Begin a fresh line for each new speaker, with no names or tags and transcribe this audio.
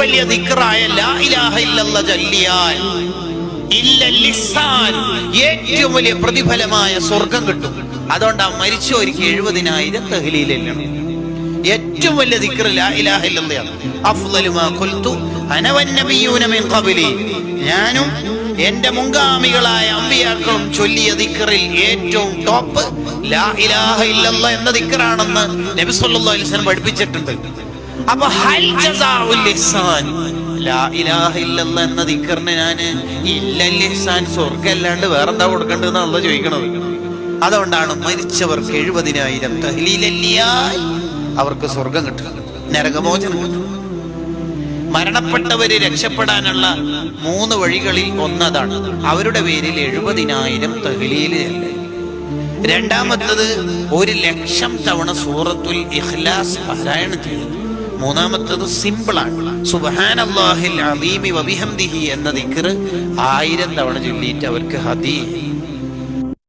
വലിയ ദിക്റായ ലാ ഇലാഹ ഇല്ലല്ലാഹ് ചൊല്ലിയാൽ ഏറ്റവും വലിയ പ്രതിഫലമായ സ്വർഗം കിട്ടും. അതുകൊണ്ടാ മരിച്ചവർക്ക് 70,000 തഹ്ലീൽ ചെല്ലണം. ഏറ്റവും വലിയ ദിക്ർ ലാ ഇലാഹ ഇല്ലല്ലാഹ്. അഫ്ളലു മാ ഖുൽതു അന വന്നബിയ്യൂന മിൻ ഖബ്ലി, ഞാനും എന്റെ മുൻഗാമികളായ അമ്പിയാക്കളും ചൊല്ലിയ ദിക്റിൽ ഏറ്റവും ടോപ്പ് ലാ ഇലാഹ ഇല്ലല്ലാഹ് എന്ന ദിക്റാണെന്ന് നബി സല്ലല്ലാഹു അലൈഹി വസല്ലം പഠിപ്പിച്ചിട്ടുണ്ട്. അപ്പൊ ഹൽ ജസാഉൽ ഇഹ്സാൻ, ലാ ഇലാഹ ഇല്ലല്ലാഹ് എന്ന ദിക്റിന് ഞാൻ ഇല്ലൽ ഇഹ്സാൻ, സ്വർഗ്ഗം അല്ലാണ്ട് വേറെന്താ കൊടുക്കേണ്ടതെന്ന് അല്ലാഹു ചോദിക്കണത്. അതുകൊണ്ടാണ് മരിച്ചവർക്ക് 70,000 തഹ്ലീൽ ചൊല്ലിയാൽ അവർക്ക് സ്വർഗം കിട്ടും, നരകമോചനം കിട്ടും. മരണപ്പെട്ടവര് രക്ഷപ്പെടാനുള്ള 3 വഴികളിൽ ഒന്നതാണ് അവരുടെ പേരിൽ 70,000 തഹ്ലീൽ ചൊല്ലൽ. രണ്ടാമത്തത് 1,00,000 തവണ സൂറത്തുൽ ഇഖ്ലാസ് പാരായണം ചെയ്യുന്നു. മൂന്നാമത്തത് സിമ്പിളാണ്, സുബ്ഹാനല്ലാഹിൽ അദീമി വബിഹംദിഹി എന്ന ദിക്ർ 1000 തവണ ചൊല്ലിയിട്ട് അവർക്ക് ഹദിയ.